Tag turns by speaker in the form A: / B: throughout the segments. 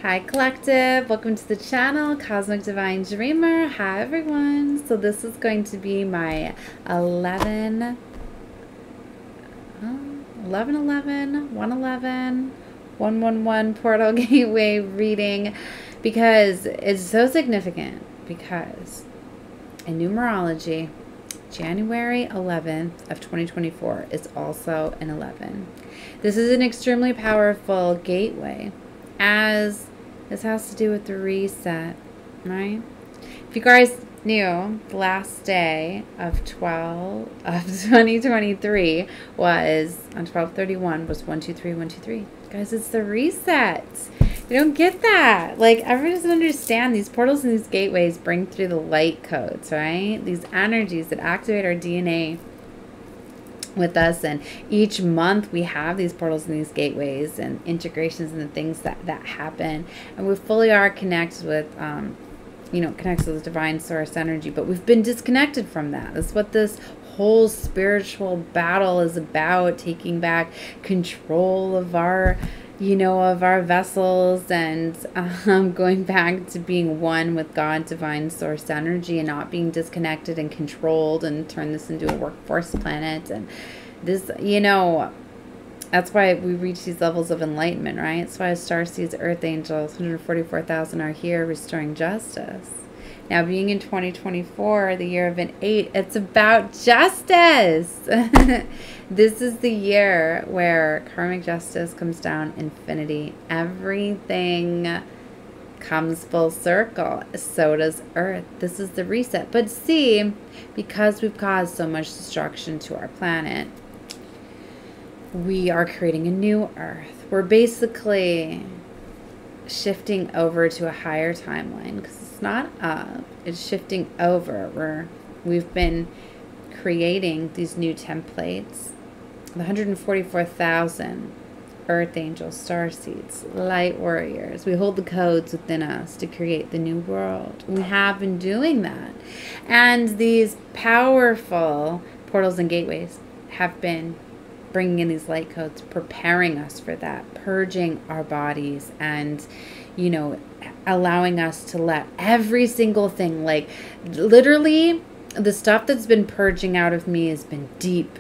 A: Hi Collective, welcome to the channel, Cosmic Divine Dreamer. Hi everyone. So this is going to be my 11 111 portal gateway reading, because it's so significant, because in numerology, January 11th of 2024 is also an 11. This is an extremely powerful gateway, as this has to do with the reset, right? If you guys knew, the last day of 2023 was on 12/31 was 123 Guys, it's the reset. You don't get that. Like, everyone doesn't understand these portals and these gateways bring through the light codes, right? These energies that activate our DNA with us, and each month we have these portals and these gateways and integrations and the things that happen, and we fully are connected with connected with divine source energy, but we've been disconnected from that. That's what this whole spiritual battle is about, taking back control of our of our vessels, and going back to being one with God, divine source energy, and not being disconnected and controlled and turn this into a workforce planet. And this, that's why we reach these levels of enlightenment, right? That's why Starseeds Earth Angels, 144,000, are here restoring justice. Now, being in 2024, the year of an 8, it's about justice. This is the year where karmic justice comes down infinity. Everything comes full circle. So does Earth. This is the reset. But see, because we've caused so much destruction to our planet, we are creating a new Earth. We're basically shifting over to a higher timeline, because it's not up, it's shifting over. We've been creating these new templates. The 144,000 Earth Angels, Starseeds, Light Warriors. We hold the codes within us to create the new world. We have been doing that. And these powerful portals and gateways have been bringing in these light codes, preparing us for that, purging our bodies, and allowing us to let every single thing, like literally the stuff that's been purging out of me has been deep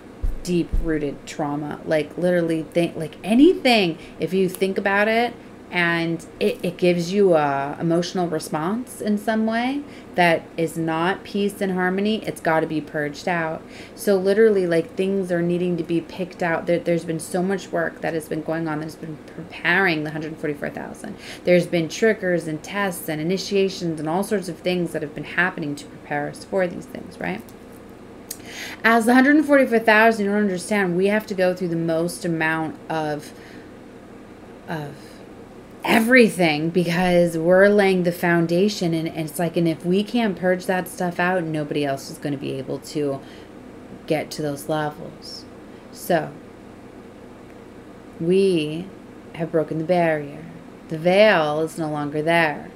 A: rooted trauma. Like literally like anything, if you think about it and it gives you a emotional response in some way that is not peace and harmony, it's got to be purged out. So literally, like, things are needing to be picked out. There's been so much work that has been going on, that has been preparing the 144,000. There's been triggers and tests and initiations and all sorts of things that have been happening to prepare us for these things, right? As the 144,000, you don't understand, we have to go through the most amount of everything, because we're laying the foundation, and it's like, and if we can't purge that stuff out, nobody else is going to be able to get to those levels. So we have broken the barrier. The veil is no longer there.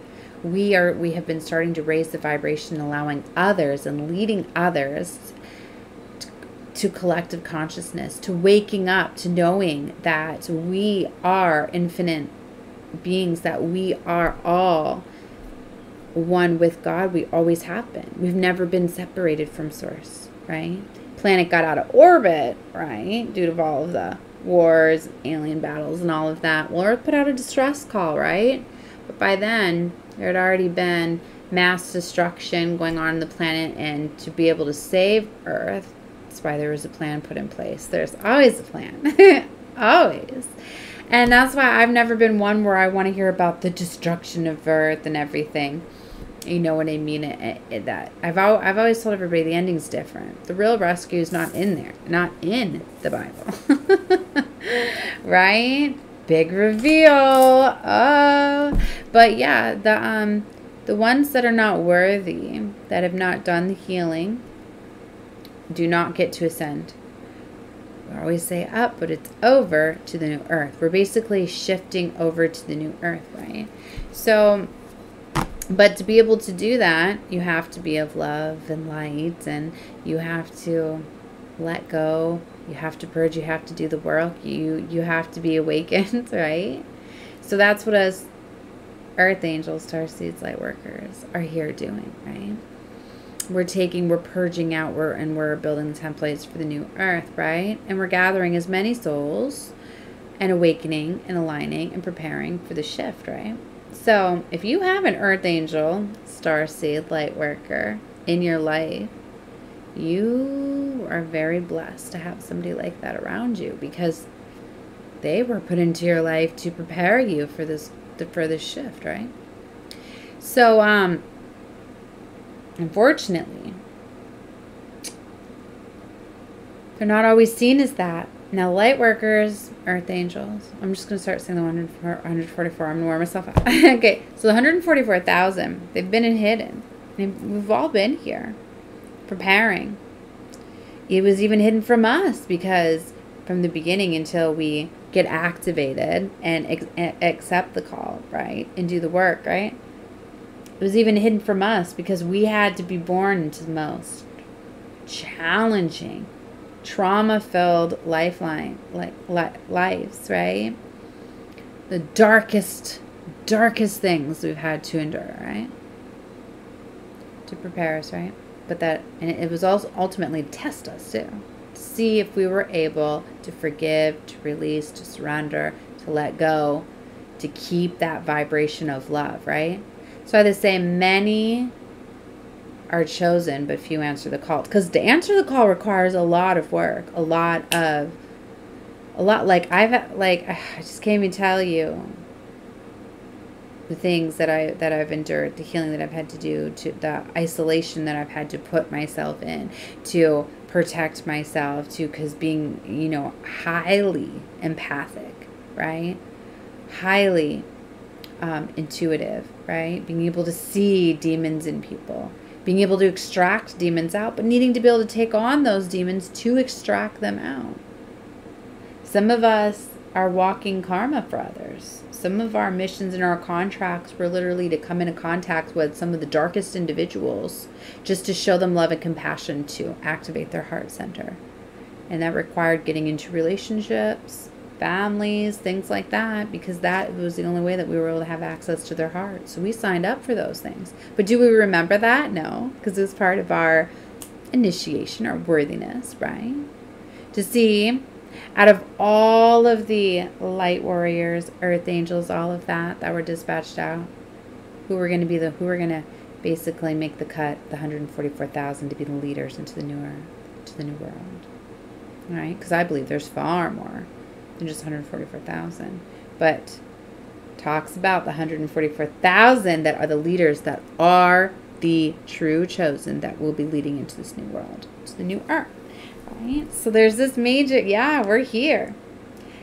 A: We have been starting to raise the vibration, allowing others and leading others to collective consciousness, to waking up, to knowing that we are infinite beings, that we are all one with God. We always have been. We've never been separated from source, right? Planet got out of orbit, right, due to all of the wars, alien battles, and all of that. Well, Earth put out a distress call, right? But by then, there had already been mass destruction going on the planet, and to be able to save Earth, that's why there was a plan put in place. There's always a plan. Always. And that's why I've never been one where I want to hear about the destruction of Earth and everything. You know what I mean? That I've always told everybody the ending's different. The real rescue is not in there, not in the Bible, right? Big reveal. Oh, but yeah, the ones that are not worthy, that have not done the healing, do not get to ascend. We always say up, but it's over to the new Earth. We're basically shifting over to the new Earth, right? So, but to be able to do that, you have to be of love and light, and you have to let go. You have to purge. You have to do the work. You have to be awakened, right? So that's what us Earth Angels, Starseeds Lightworkers are here doing, right? We're purging out, we're building templates for the new earth, right? And we're gathering as many souls and awakening and aligning and preparing for the shift, right? So if you have an Earth Angel, Starseed Lightworker in your life, you are very blessed to have somebody like that around you, because they were put into your life to prepare you for this shift, right? So unfortunately, they're not always seen as that. Now, light workers, earth angels, I'm just going to start saying the 144. I'm going to wear myself out. Okay, so the 144,000, they've been hidden. We've all been here preparing. It was even hidden from us, because from the beginning until we get activated and accept the call, right, and do the work, right, it was even hidden from us because we had to be born into the most challenging, trauma-filled lives, right? The darkest things we've had to endure, right? To prepare us, right? But and it was also ultimately to test us too, to see if we were able to forgive, to release, to surrender, to let go, to keep that vibration of love, right? So they say many are chosen, but few answer the call. Because to answer the call requires a lot of work, like I just can't even tell you the things that I've endured, the healing that I've had to do, to the isolation that I've had to put myself in, to protect myself, to, because being, you know, highly empathic, right? Highly intuitive, right? Being able to see demons in people, being able to extract demons out, but needing to be able to take on those demons to extract them out. Some of us are walking karma for others. Some of our missions and our contracts were literally to come into contact with some of the darkest individuals, just to show them love and compassion, to activate their heart center. And that required getting into relationships, families, things like that, because that was the only way that we were able to have access to their hearts. So we signed up for those things. But do we remember that? No, because it was part of our initiation, our worthiness, right? To see, out of all of the light warriors, earth angels, all of that were dispatched out, who were going to basically make the cut, the 144,000, to be the leaders into the new world, all right? Because I believe there's far more than just 144,000, but talks about the 144,000 that are the leaders, that are the true chosen, that will be leading into this new world, to the new earth, right? So there's this major, yeah, we're here.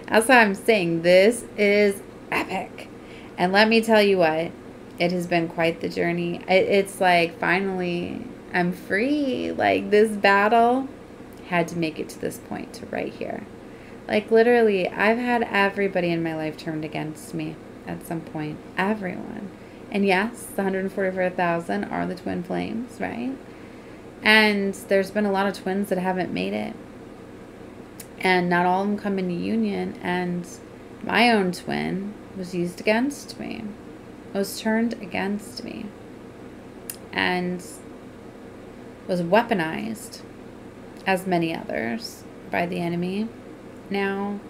A: That's why I'm saying this is epic. And let me tell you what, it has been quite the journey. It's like, finally, I'm free. Like, this battle had to make it to this point, to right here. Like, literally, I've had everybody in my life turned against me at some point. Everyone. And yes, the 144,000 are the twin flames, right? And there's been a lot of twins that haven't made it. And not all of them come into union. And my own twin was used against me. Was turned against me. And was weaponized, as many others, by the enemy. Now,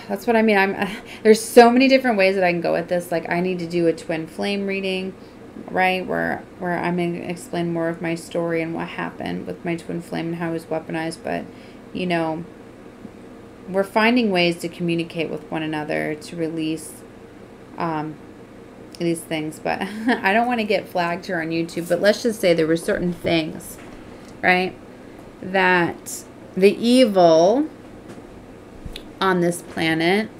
A: that's what I mean. There's so many different ways that I can go with this. Like, I need to do a twin flame reading, right, where I'm going to explain more of my story and what happened with my twin flame and how it was weaponized. But, you know, we're finding ways to communicate with one another, to release these things. But I don't want to get flagged here on YouTube. But let's just say there were certain things, right, that the evil on this planet,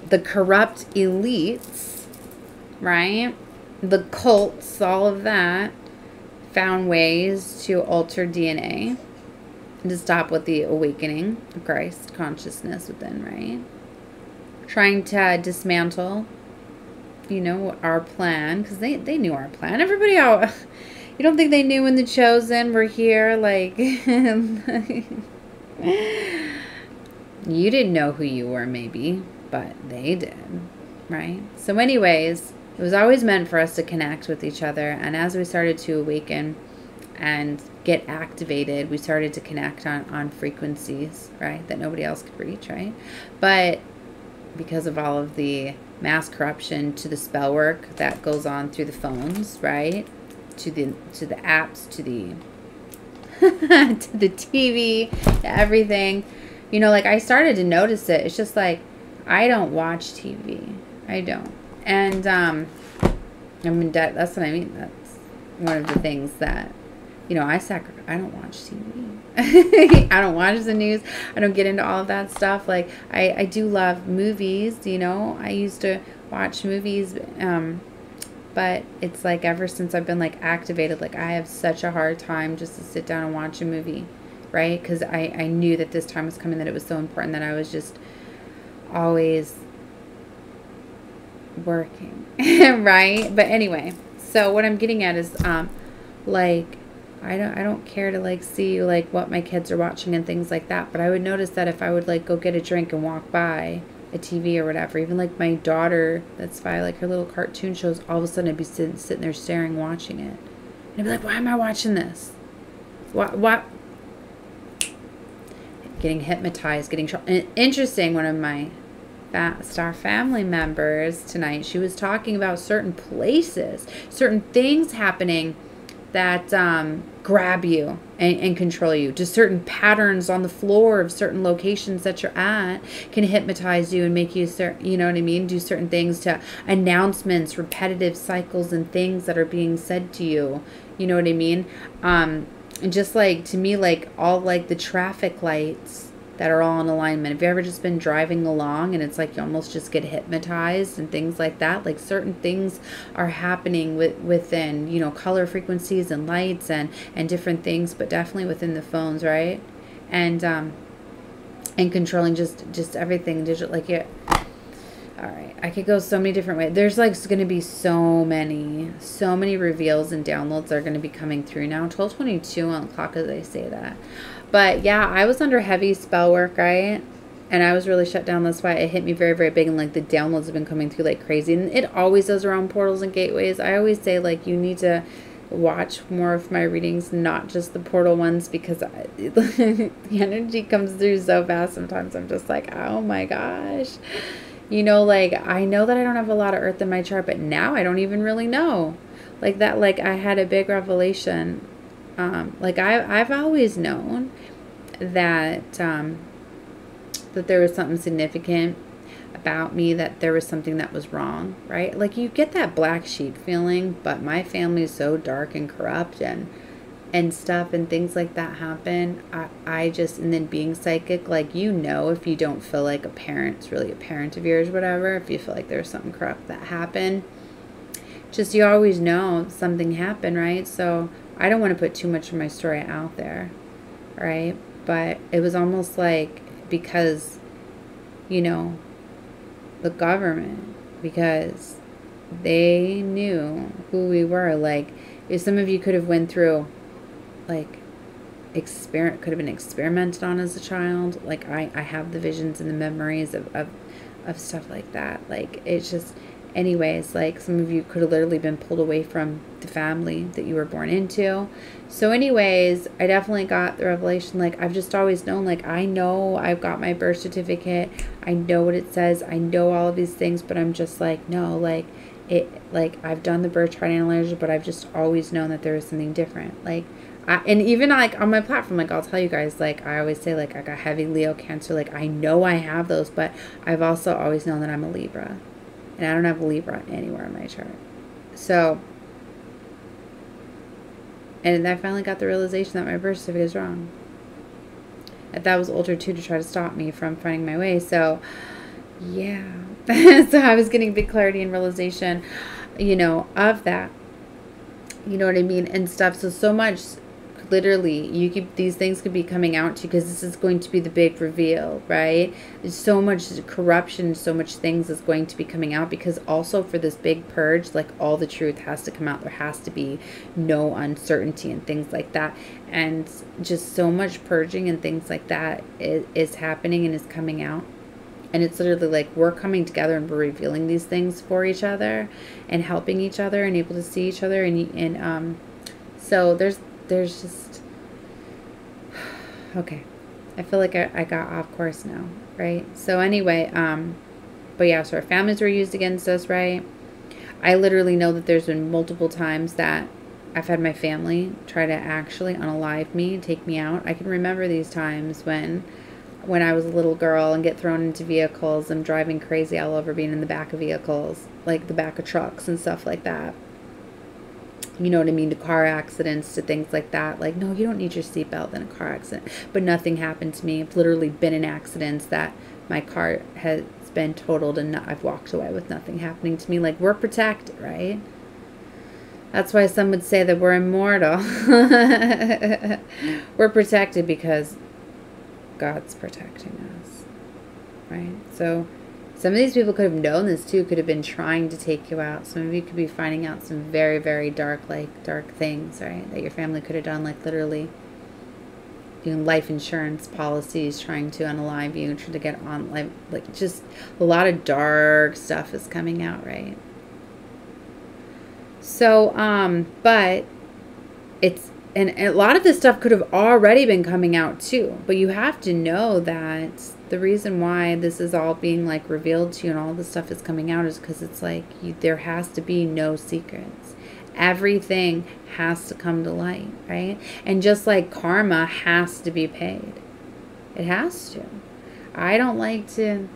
A: the corrupt elites, right, the cults, all of that, found ways to alter DNA and to stop with the awakening of Christ consciousness within, right? Trying to dismantle, you know, our plan, because they knew our plan. Everybody out. You don't think they knew when the chosen were here? Like, You didn't know who you were, maybe, but they did, right? So anyways, it was always meant for us to connect with each other. And as we started to awaken and get activated, we started to connect on frequencies, right, that nobody else could reach, right? But because of all of the mass corruption to the spell work that goes on through the phones, right, to the apps, to the to the TV, to everything, you know, like I started to notice it. It's just like I don't watch TV. I don't. And I mean, that's what I mean. That's one of the things that, you know, I don't watch TV. I don't watch the news. I don't get into all of that stuff. Like, I do love movies, you know. I used to watch movies, but it's like ever since I've been, like, activated, like, I have such a hard time just to sit down and watch a movie, right? Because I knew that this time was coming, that it was so important, that I was just always working, right? But anyway, so what I'm getting at is, like, I don't care to, like, see, like, what my kids are watching and things like that. But I would notice that if I would, like, go get a drink and walk by a TV or whatever, even, like, my daughter that's by, like, her little cartoon shows, all of a sudden I'd be sitting there staring, watching it. And I'd be like, why am I watching this? What? Getting hypnotized, getting... Interesting, one of my Star family members tonight, she was talking about certain places, certain things happening that grab you and control you. Just certain patterns on the floor of certain locations that you're at can hypnotize you and make you, you know what I mean, do certain things, to announcements, repetitive cycles and things that are being said to you. You know what I mean? And just like, to me, like all like the traffic lights that are all in alignment. Have you ever just been driving along and it's like you almost just get hypnotized and things like that? Like certain things are happening within, you know, color frequencies and lights and different things, but definitely within the phones, right? And controlling just everything digital. Like, yeah. All right, I could go so many different ways. There's like going to be so many reveals and downloads that are going to be coming through now. 12:22 on the clock as I say that. But yeah, I was under heavy spell work, right? And I was really shut down. That's why it hit me very, very big. And like the downloads have been coming through like crazy. And it always does around portals and gateways. I always say, like, you need to watch more of my readings, not just the portal ones, because the energy comes through so fast. Sometimes I'm just like, oh my gosh. You know, like, I know that I don't have a lot of earth in my chart, but now I don't even really know. Like that, like I had a big revelation. Like I've always known that that there was something significant about me, that there was something that was wrong, right? Like you get that black sheep feeling, but my family is so dark and corrupt and stuff and things like that happen. I just, and then being psychic, like, you know, if you don't feel like a parent's really a parent of yours, whatever, if you feel like there's something corrupt that happened, just, you always know something happened, right? So I don't want to put too much of my story out there, right? But it was almost like, because, you know, the government, because they knew who we were. Like, if some of you could have went through, like, could have been experimented on as a child. Like, I have the visions and the memories of stuff like that. Like, it's just, anyways, like, some of you could have literally been pulled away from the family that you were born into. So anyways, I definitely got the revelation. Like, I've just always known, like, I know I've got my birth certificate, I know what it says, I know all of these things, but I'm just like, no, like, I've done the birth chart analyzer, but I've just always known that there was something different. Like, and even like on my platform, like, I'll tell you guys, like, I always say, like, I got heavy Leo, Cancer. Like, I know I have those, but I've also always known that I'm a Libra. And I don't have a Libra anywhere in my chart. So, and I finally got the realization that my birth certificate is wrong. That was older too, to try to stop me from finding my way. So, yeah. So I was getting big clarity and realization, you know, of that. You know what I mean? And stuff. So much literally, these things could be coming out to you, because this is going to be the big reveal, right? There's so much corruption, so much things is going to be coming out, because also for this big purge, like, all the truth has to come out. There has to be no uncertainty and things like that. And just so much purging and things like that is happening and is coming out. And it's literally like we're coming together and we're revealing these things for each other and helping each other and able to see each other. And so there's just, okay. I feel like I got off course now, right? So anyway, but yeah, so our families were used against us, right? I literally know that there's been multiple times that I've had my family try to actually unalive me, take me out. I can remember these times when I was a little girl and get thrown into vehicles and driving crazy all over, being in the back of vehicles, like the back of trucks and stuff like that. You know what I mean? To car accidents, to things like that. Like, no, you don't need your seatbelt in a car accident. But nothing happened to me. I've literally been in accidents that my car has been totaled and I've walked away with nothing happening to me. Like, we're protected, right? That's why some would say that we're immortal. We're protected because God's protecting us, right? So some of these people could have known this too, could have been trying to take you out. Some of you could be finding out some very, very dark things, right? That your family could have done, like literally doing life insurance policies, trying to unalive you, trying to get on, like just a lot of dark stuff is coming out, right? So, but it's, and a lot of this stuff could have already been coming out too, but you have to know that the reason why this is all being like revealed to you and all this stuff is coming out is because it's like there has to be no secrets. Everything has to come to light, right? And just like karma has to be paid. It has to. I don't like to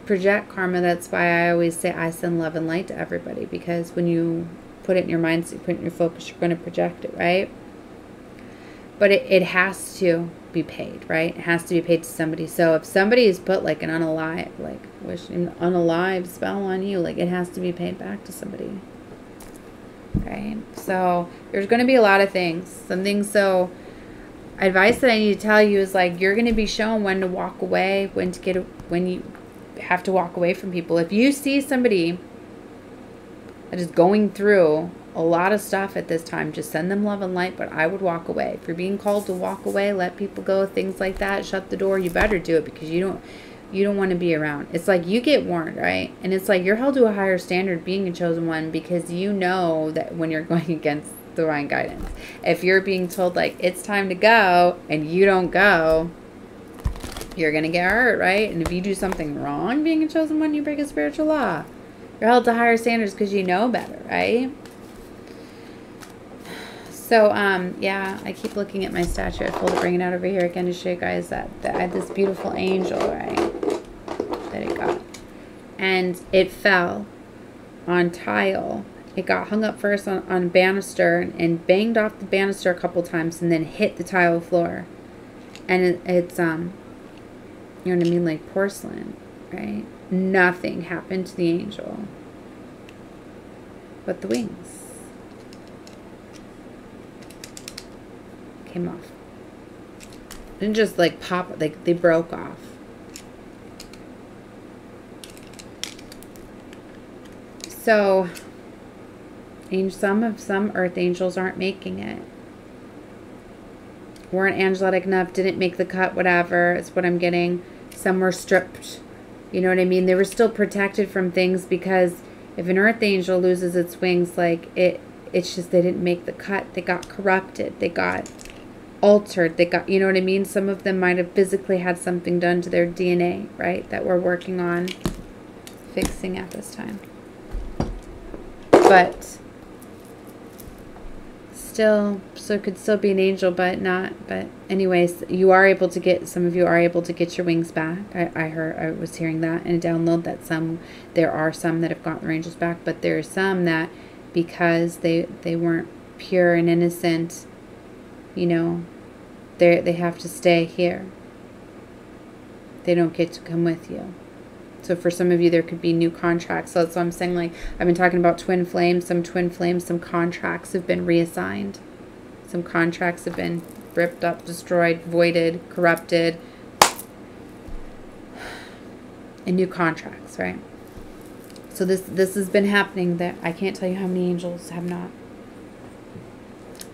A: project karma. That's why I always say I send love and light to everybody, because when you put it in your mind, so you put it in your focus, you're going to project it, right? But it has to be paid, right? It has to be paid to somebody. So if somebody has put like an unalive, like wishing unalive spell on you, like it has to be paid back to somebody, right? So there's going to be a lot of things. Some things. So advice that I need to tell you is like you're going to be shown when to walk away, when you have to walk away from people. If you see somebody that is going through a lot of stuff at this time, just send them love and light, but I would walk away. If you're being called to walk away, let people go, things like that, shut the door, you better do it, because you don't want to be around. It's like you get warned, right? And it's like you're held to a higher standard being a chosen one, because you know that when you're going against the divine guidance, if you're being told like it's time to go and you don't go, you're going to get hurt, right? And if you do something wrong being a chosen one, you break a spiritual law. You're held to higher standards because you know better, right? So, yeah, I keep looking at my statue. I told to bring it out over here again to show you guys that I had this beautiful angel, right, that it got. And it fell on tile. It got hung up first on a banister and banged off the banister a couple times and then hit the tile floor. And it's, you know what I mean, like porcelain, right? Nothing happened to the angel but the wings came off. Didn't just like pop, like they broke off. So some earth angels aren't making it. Weren't angelic enough, didn't make the cut, whatever. It's what I'm getting. Some were stripped. You know what I mean? They were still protected from things, because if an earth angel loses its wings, like it's just they didn't make the cut. They got corrupted. They got altered. They got, you know what I mean? Some of them might have physically had something done to their DNA, right? That we're working on fixing at this time. But still, so it could still be an angel, but not. But anyways, you are able to get, some of you are able to get your wings back. I was hearing that in a download that there are some that have gotten their angels back, but there are some that because they weren't pure and innocent, you know, they have to stay here. They don't get to come with you. So for some of you, there could be new contracts. So that's why I'm saying, like, I've been talking about twin flames. Some twin flames, some contracts have been reassigned. Some contracts have been ripped up, destroyed, voided, corrupted. And new contracts, right? So this has been happening. That I can't tell you how many angels have not.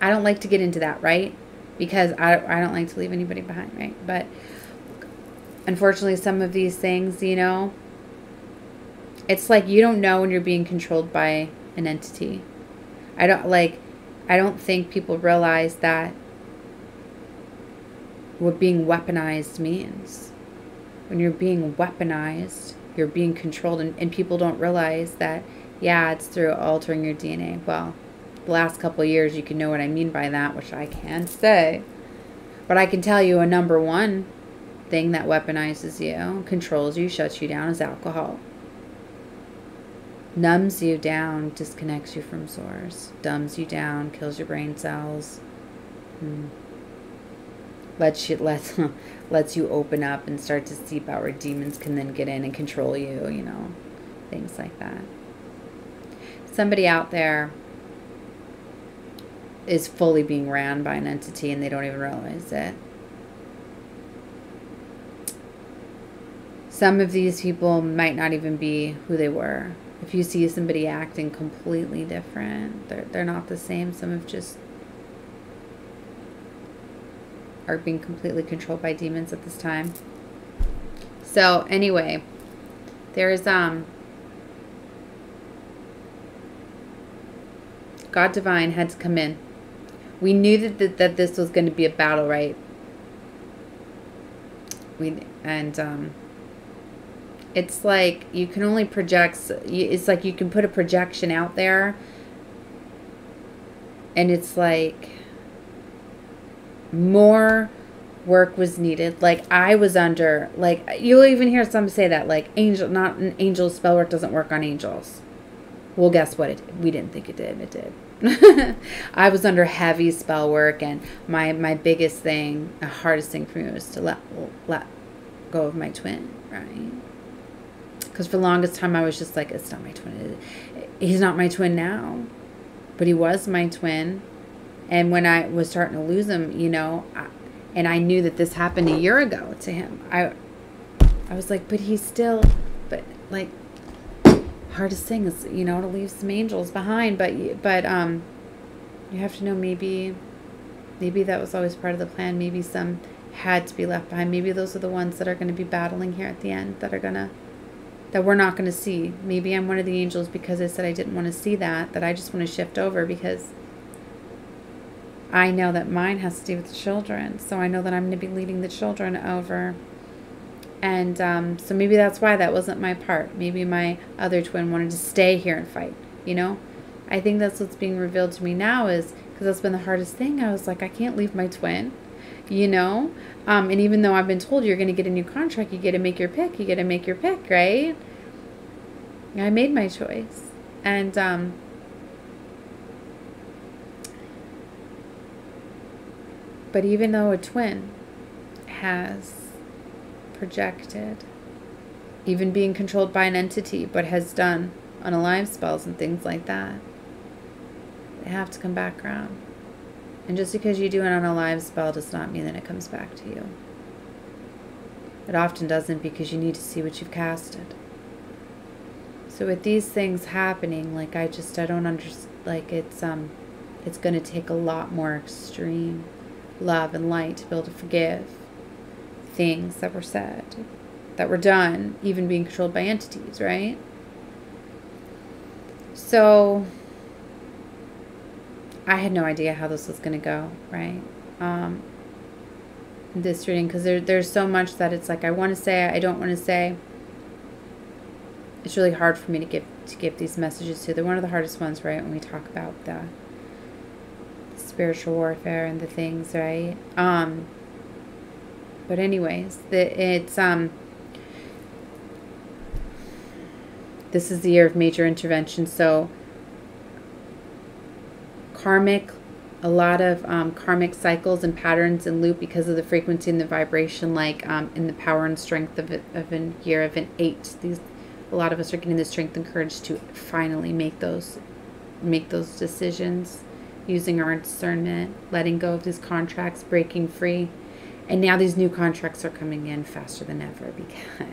A: I don't like to get into that, right? Because I don't like to leave anybody behind, right? But unfortunately, some of these things, you know, it's like you don't know when you're being controlled by an entity. I don't think people realize that what being weaponized means. When you're being weaponized, you're being controlled, and people don't realize that, yeah, it's through altering your DNA. Well, the last couple of years, you can know what I mean by that, which I can't say. But I can tell you a number one thing that weaponizes you, controls you, shuts you down is alcohol. Numbs you down, disconnects you from source. Dumbs you down, kills your brain cells. Lets you open up and start to seep out where demons can then get in and control you, you know, things like that. Somebody out there is fully being ran by an entity and they don't even realize it. Some of these people might not even be who they were. If you see somebody acting completely different, they're not the same. Some have just are being completely controlled by demons at this time. So anyway, there's God Divine had to come in. We knew that this was going to be a battle, right? It's like you can only project. It's like you can put a projection out there, and it's like more work was needed. Like I was under, like you'll even hear some say that, like not an angel spell work doesn't work on angels. Well, guess what? We didn't think it did. It did. I was under heavy spell work, and my biggest thing, the hardest thing for me was to let go of my twin, right? Because for the longest time I was just like, it's not my twin. He's not my twin now, but he was my twin. And when I was starting to lose him, you know, and I knew that this happened a year ago to him, I was like, but he's still, but like, hardest thing is, you know, to leave some angels behind. But you have to know maybe that was always part of the plan. Maybe some had to be left behind. Maybe those are the ones that are going to be battling here at the end, that we're not going to see. Maybe I'm one of the angels because I said I didn't want to see that I just want to shift over, because I know that mine has to do with the children. So I know that I'm going to be leading the children over. And so maybe that's why that wasn't my part. Maybe my other twin wanted to stay here and fight, you know? I think that's what's being revealed to me now, is because that's been the hardest thing. I was like, I can't leave my twin, you know? And even though I've been told you're going to get a new contract, you get to make your pick. You get to make your pick, right? I made my choice. And but even though a twin has projected, even being controlled by an entity, but has done unalive spells and things like that, they have to come back around. And just because you do an unalive spell does not mean that it comes back to you. It often doesn't, because you need to see what you've casted. So with these things happening, like I don't understand, like it's going to take a lot more extreme love and light to be able to forgive things that were said, that were done, even being controlled by entities, right? So I had no idea how this was going to go, right? This reading, because there's so much that it's like I want to say, I don't want to say. It's really hard for me to give these messages to. They're one of the hardest ones, right? When we talk about the spiritual warfare and the things, right? But anyways, it's this is the year of major intervention. So a lot of karmic cycles and patterns in loop because of the frequency and the vibration, like in the power and strength of a year of an 8. A lot of us are getting the strength and courage to finally make those decisions, using our discernment, letting go of these contracts, breaking free. And now these new contracts are coming in faster than ever because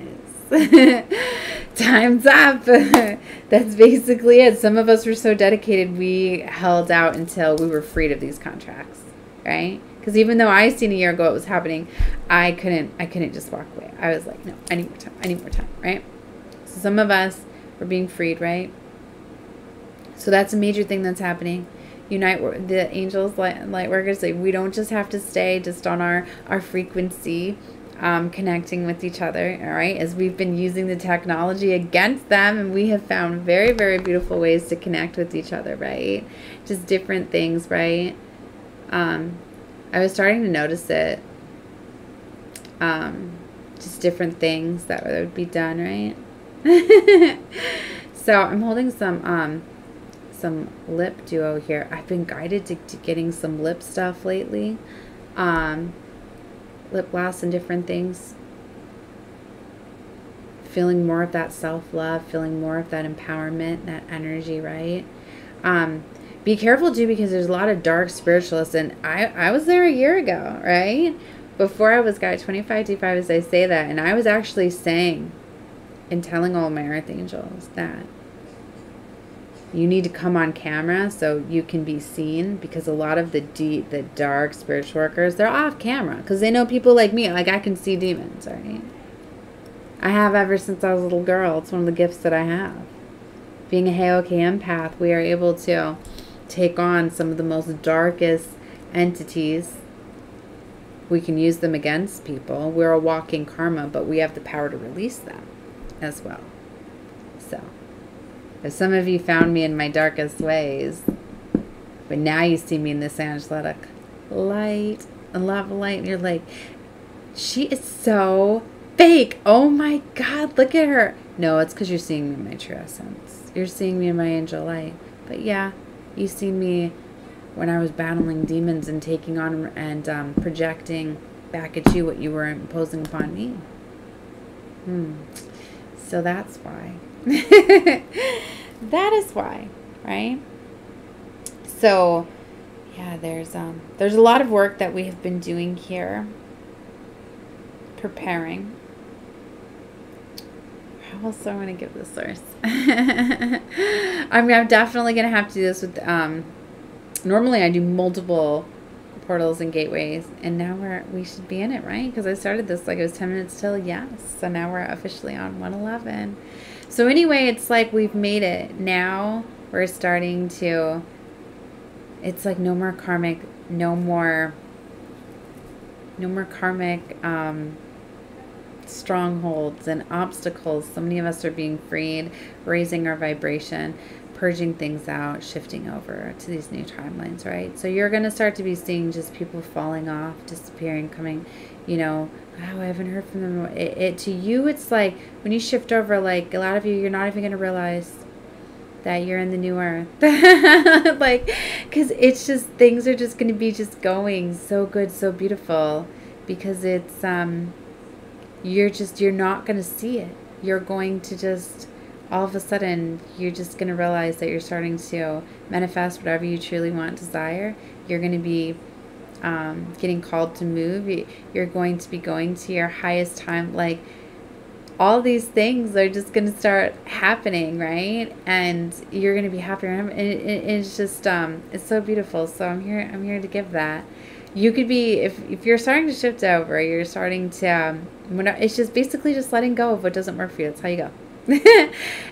A: time's up. That's basically it. Some of us were so dedicated, we held out until we were freed of these contracts, right? Because even though I seen a year ago it was happening, I couldn't just walk away. I was like, no, I need more time. I need more time, right? So some of us were being freed, right? So that's a major thing that's happening. Unite the angels, light workers. Like, we don't just have to stay just on our frequency, connecting with each other. All right, as we've been using the technology against them, and we have found very, very beautiful ways to connect with each other. Right, just different things. Right. I was starting to notice it. Just different things that would be done. Right. So I'm holding some lip duo here. I've been guided to getting some lip stuff lately, lip gloss and different things, feeling more of that self-love, feeling more of that empowerment, that energy, right? Be careful too, because there's a lot of dark spiritualists, and I was there a year ago, right? Before I was guided 25D5 as I say that, and I was actually saying and telling all my earth angels that you need to come on camera so you can be seen, because a lot of the dark spiritual workers, they're off camera because they know people like me. Like, I can see demons, right? I have ever since I was a little girl. It's one of the gifts that I have. Being a Heoke empath, we are able to take on some of the most darkest entities. We can use them against people. We're a walking karma, but we have the power to release them as well. So if some of you found me in my darkest ways, but now you see me in this angelic light and love light, and you're like, she is so fake. Oh my God, look at her. No, it's because you're seeing me in my true essence. You're seeing me in my angel light. But yeah, you see me when I was battling demons and taking on and projecting back at you what you were imposing upon me. So that's why. That is why, right? So yeah, there's a lot of work that we have been doing here, preparing. How else do I want to give the source? I'm definitely gonna have to do this with normally I do multiple portals and gateways, and now we should be in it, right? Because I started this like it was 10 minutes till yes, so now we're officially on 111. So anyway, it's like we've made it. Now we're starting to, it's like no more karmic strongholds and obstacles. So many of us are being freed, raising our vibration, purging things out, shifting over to these new timelines, right? So you're going to start to be seeing just people falling off, disappearing, coming, you know, oh, I haven't heard from them. To you, it's like when you shift over, like a lot of you're not even going to realize that you're in the new earth. Like, because it's just, things are just going to be just going so good, so beautiful, because it's, you're not going to see it. You're going to just, all of a sudden, you're just going to realize that you're starting to manifest whatever you truly want, desire. You're going to be getting called to move. You're going to be going to your highest time. Like, all these things are just going to start happening, right? And you're going to be happier. And it's just, it's so beautiful. So I'm here to give that. You could be, if you're starting to shift over, you're starting to, it's just basically just letting go of what doesn't work for you. That's how you go.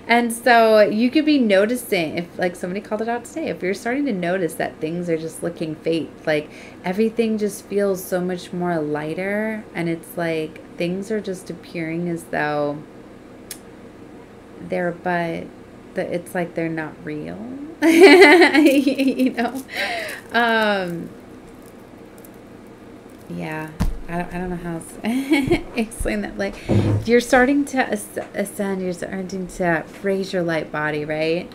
A: And so you could be noticing, if like somebody called it out today, if you're starting to notice that things are just looking fake, like everything just feels so much more lighter, and it's like things are just appearing as though they're, but it's like they're not real. You know. Yeah, I don't know how to explain that. Like, you're starting to ascend, you're starting to raise your light body, right?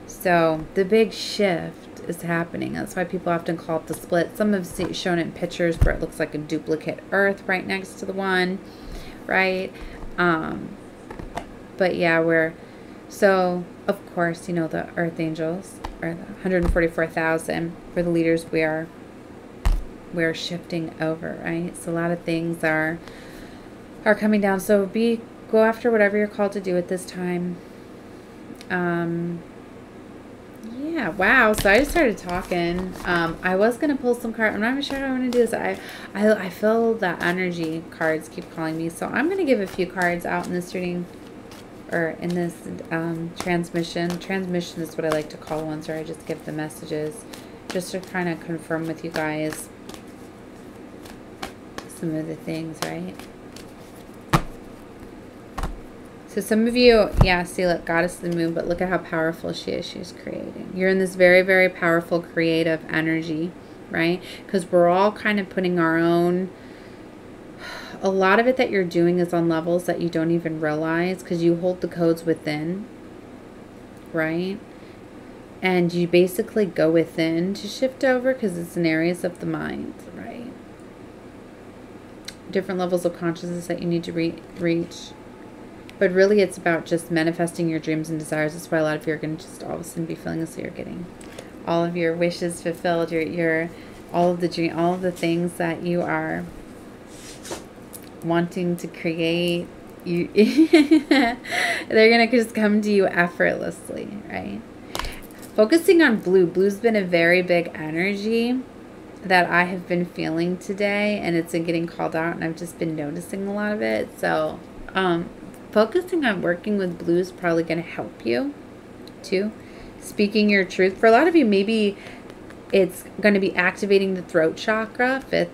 A: So the big shift is happening. That's why people often call it the split. Some have shown it in pictures where it looks like a duplicate Earth right next to the one, right? But yeah, so of course, you know, the Earth angels, or the 144,000 for the leaders we're shifting over, right? So a lot of things are coming down. So go after whatever you're called to do at this time. Yeah, wow. So I just started talking. I was gonna pull some cards. I'm not even sure how I want to do this. I feel that energy cards keep calling me, so I'm gonna give a few cards out in this reading, or in this transmission. Transmission is what I like to call ones where I just give the messages, just to kind of confirm with you guys some of the things, right? So some of you, yeah, see, look, goddess of the moon, but look at how powerful she is. She's creating. You're in this very, very powerful creative energy, right? Because we're all kind of putting our own, a lot of it that you're doing is on levels that you don't even realize, because you hold the codes within, right? And you basically go within to shift over, because it's in areas of the mind, right? Different levels of consciousness that you need to reach. But really, it's about just manifesting your dreams and desires. That's why a lot of you are going to just all of a sudden be feeling as though you're getting all of your wishes fulfilled. All of the things that you are wanting to create. They're going to just come to you effortlessly, right? Focusing on blue. Blue's been a very big energy that I have been feeling today, and it's been getting called out, and I've just been noticing a lot of it. So, focusing on working with blue is probably going to help you too. Speaking your truth. For a lot of you, maybe it's going to be activating the throat chakra, the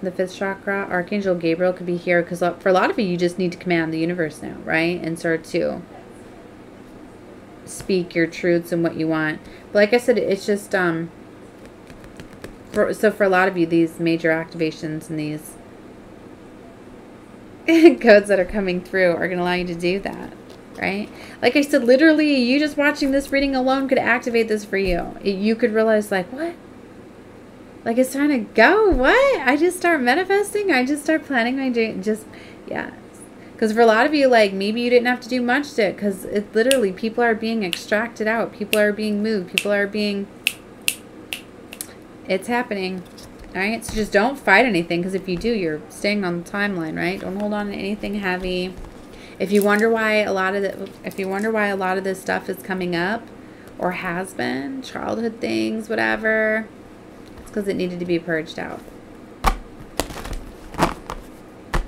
A: fifth chakra. Archangel Gabriel could be here, because for a lot of you, you just need to command the universe now, right? And start to speak your truths and what you want. But like I said, it's just so for a lot of you, these major activations and these codes that are coming through are going to allow you to do that, right? Like I said, literally, you just watching this reading alone could activate this for you. You could realize, like, what? Like, it's time to go. What? I just start manifesting. I just start planning my dream. Just, yeah. Because for a lot of you, like, maybe you didn't have to do much to it, because it literally, people are being extracted out. People are being moved. People are being, it's happening. All right, so just don't fight anything, because if you do, you're staying on the timeline, right? Don't hold on to anything heavy. If you wonder why a lot of this stuff is coming up, or has been, childhood things, whatever, it's because it needed to be purged out.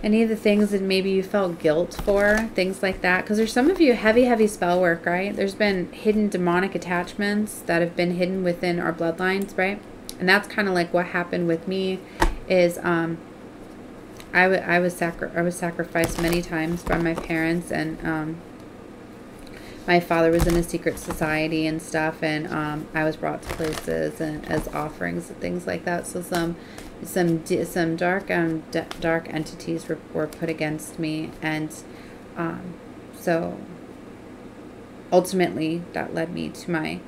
A: Any of the things that maybe you felt guilt for, things like that, because there's some of you heavy spell work, right? There's been hidden demonic attachments that have been hidden within our bloodlines, right? And that's kind of like what happened with me is I was sacrificed many times by my parents, and my father was in a secret society and stuff, and I was brought to places and as offerings and things like that. So some dark entities were put against me, and so ultimately that led me to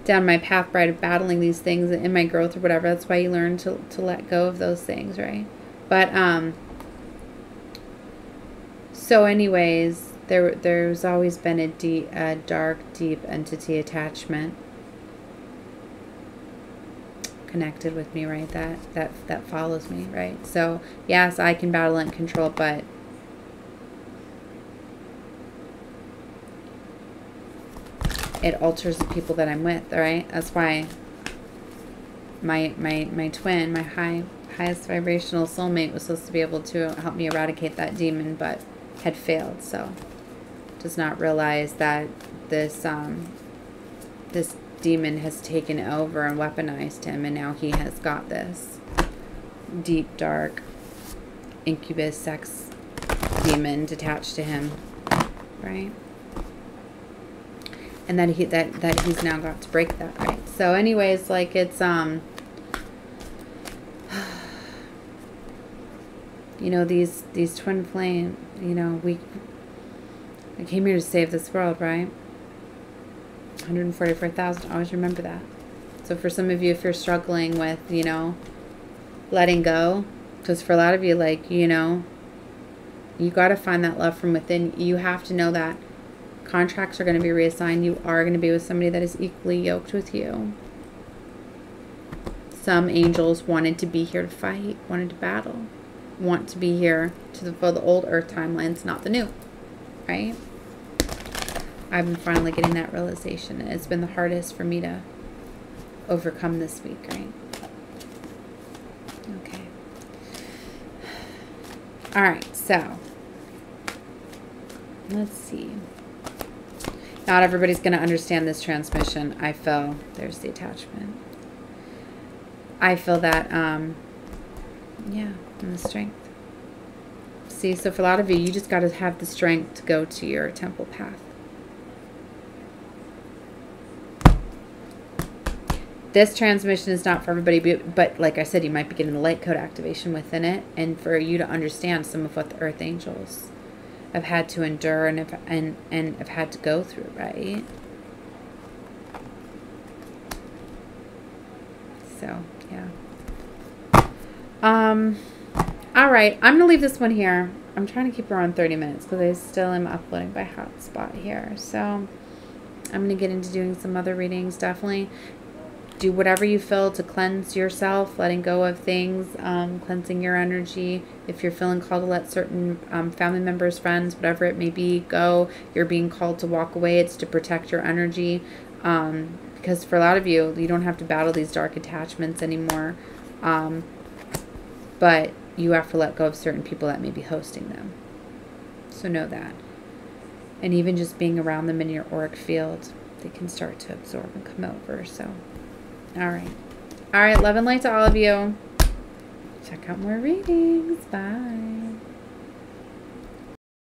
A: down my path, right, of battling these things in my growth or whatever. That's why you learn to let go of those things, right? But so anyways, there's always been a dark, deep entity attachment connected with me, right? That follows me, right? So yes, I can battle and control, but it alters the people that I'm with, all right? That's why my twin, my highest vibrational soulmate, was supposed to be able to help me eradicate that demon, but had failed. So does not realize that this demon has taken over and weaponized him, and now he has got this deep, dark incubus sex demon attached to him, right? And that he's now got to break that, right? So anyways, like, it's you know, these twin flame, you know, I came here to save this world, right? 144,000, always remember that. So for some of you, if you're struggling with, you know, letting go, because for a lot of you, like, you know, you got to find that love from within. You have to know that contracts are going to be reassigned. You are going to be with somebody that is equally yoked with you. Some angels wanted to be here to fight, wanted to battle, want to be here to fulfill the old earth timelines, not the new, right? I've been finally getting that realization. It's been the hardest for me to overcome this week, right? Okay. All right, so let's see. Not everybody's going to understand this transmission. I feel there's the attachment. I feel that, yeah, and the strength. See, so for a lot of you, you just got to have the strength to go to your temple path. This transmission is not for everybody, but like I said, you might be getting the light code activation within it, and for you to understand some of what the earth angels have had to endure and have had to go through, right? So, yeah. All right, I'm gonna leave this one here. I'm trying to keep her on 30 minutes because I still am uploading by hotspot here. So I'm gonna get into doing some other readings. Definitely do whatever you feel to cleanse yourself, letting go of things, cleansing your energy. If you're feeling called to let certain family members, friends, whatever it may be, go, you're being called to walk away. It's to protect your energy. Because for a lot of you, you don't have to battle these dark attachments anymore. But you have to let go of certain people that may be hosting them. So know that. And even just being around them in your auric field, they can start to absorb and come over. So, all right. All right, love and light to all of you. Check out more readings. Bye.